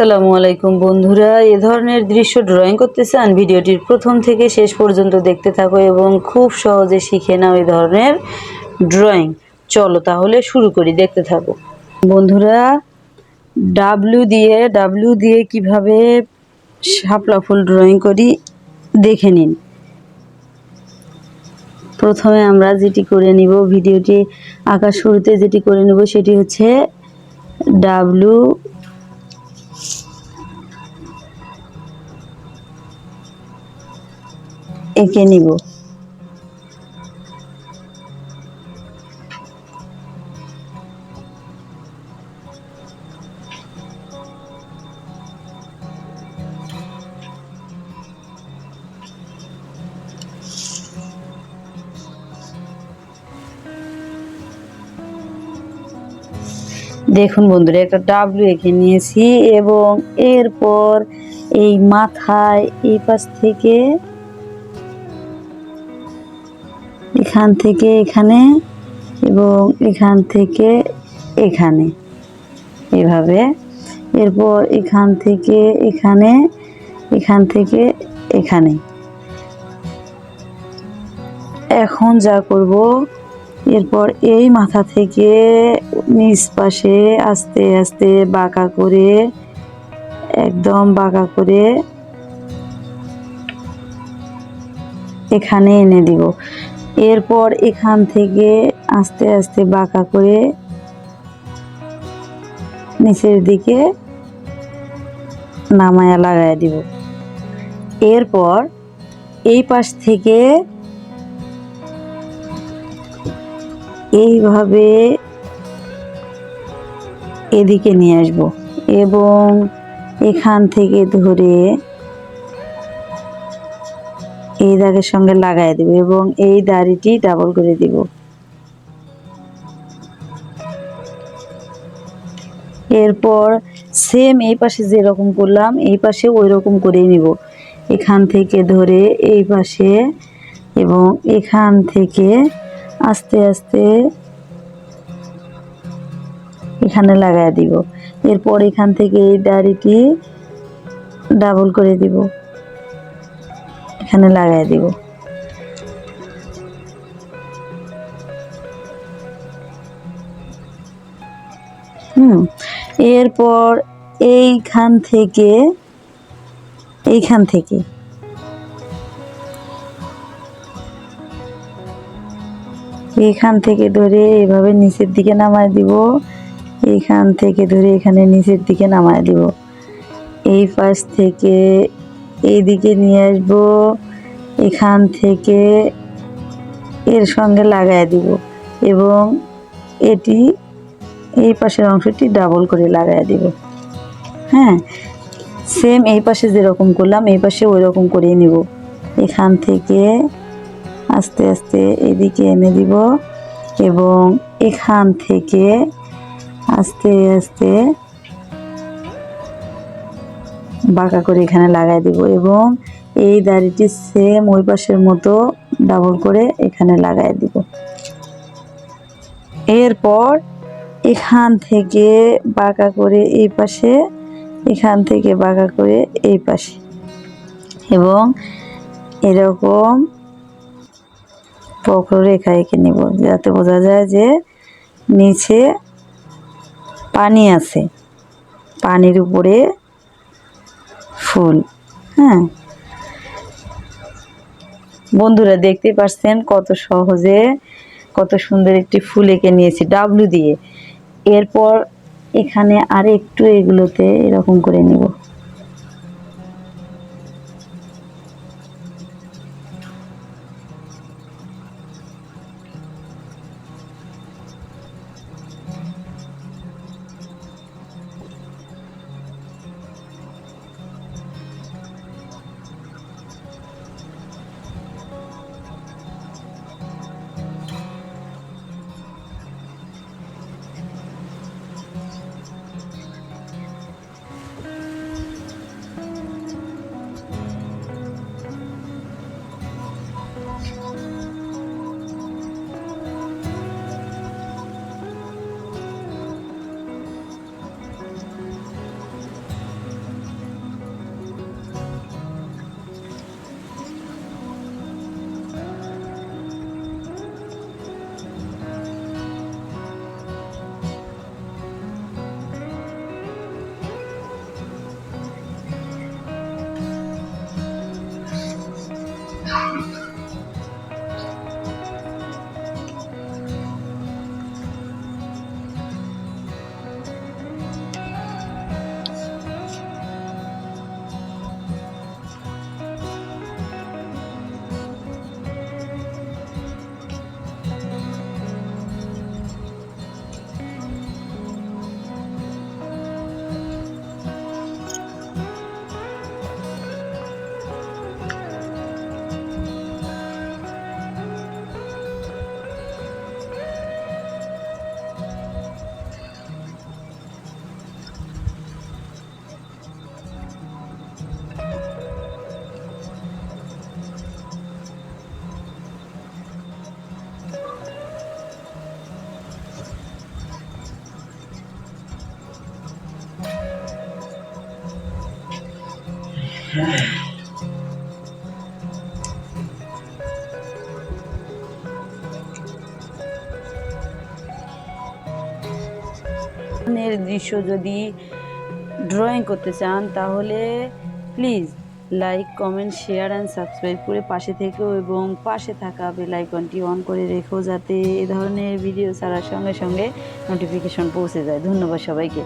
আসসালামু আলাইকুম বন্ধুরা, এ ধরনের দৃশ্য ড্রয়িং করতে চান? ভিডিওটির প্রথম থেকে শেষ পর্যন্ত দেখতে থাকো এবং খুব সহজে শিখে নাও এই ধরনের ড্রয়িং। চলো তাহলে শুরু করি, দেখতে থাকো বন্ধুরা। ডাব্লিউ দিয়ে কিভাবে শাপলা ফুল ড্রয়িং করি দেখে নিন। প্রথমে আমরা যেটি করে নিব, ভিডিওটি আঁকার শুরুতে যেটি করে নেব সেটি হচ্ছে ডাব্লিউ এঁকে নিব। দেখুন বন্ধুরা, একটা ডাব্লিউ এঁকে নিয়েছি এবং এরপর এই মাথায় এই পাশ থেকে এখান থেকে এখানে এবং এখান থেকে এখানে এভাবে, এরপর এখান থেকে এখানে, এখান থেকে এখানে। এখন যা করব, এরপর এই মাথা থেকে নিচ পাশে আস্তে আস্তে বাঁকা করে, একদম বাঁকা করে এখানে এনে দিব। এরপর এখান থেকে আস্তে আস্তে বাঁকা করে নিচের দিকে নামায়া লাগাই দিব। এরপর এই পাশ থেকে এইভাবে এদিকে নিয়ে আসব এবং এখান থেকে ধরে এই দাগের সঙ্গে লাগাই দেব এবং এই দাড়িটি ডাবল করে দিব। এরপর সেম এই পাশে যেরকম করলাম এই পাশে ওই রকম করেই নিব। এখান থেকে ধরে এই পাশে এবং এখান থেকে আস্তে আস্তে এখানে লাগাই দিব। এরপর এখান থেকে এই দাড়িটি ডাবল করে দিব, এখানে লাগাই দিব। এরপর এইখান থেকে এখান থেকে ধরে এভাবে নিচের দিকে নামায় দিব, এইখান থেকে ধরে এখানে নিচের দিকে নামায় দিব। এই পাশ থেকে এই দিকে নিয়ে আসব, এখান থেকে এর সঙ্গে লাগাই দিব এবং এটি এই পাশের অংশটি ডাবল করে লাগাই দিব। হ্যাঁ, সেম এই পাশে যেরকম করলাম এই পাশে ওই রকম করেই নিব। এখান থেকে আস্তে আস্তে এদিকে এনে দিব এবং এখান থেকে আস্তে আস্তে বাঁকা করে এখানে লাগাই দিব এবং এই দাড়িটি সেম ওই পাশের মতো ডাবল করে এখানে লাগাই দিব। এরপর এখান থেকে বাঁকা করে এই পাশে, এখান থেকে বাঁকা করে এই পাশে এবং এরকম বক্ররেখা এঁকে নিব যাতে বোঝা যায় যে নিচে পানি আছে, পানির উপরে ফুল। হ্যাঁ বন্ধুরা, দেখতে পাচ্ছেন কত সহজে কত সুন্দর একটি ফুল এঁকে নিয়েছি ডাব্লু দিয়ে। এরপর এখানে আর একটু এগুলোতে এরকম করে নিব। দৃশ্য যদি ড্রয়িং করতে চান তাহলে please like, comment, share and subscribe করে পাশে থেকেও এবং পাশে থাকা বেল আইকনটি অন করে রেখো, যাতে এ ধরনের ভিডিও ছাড়ার সঙ্গে সঙ্গে নোটিফিকেশন পৌঁছে যায়। ধন্যবাদ সবাইকে।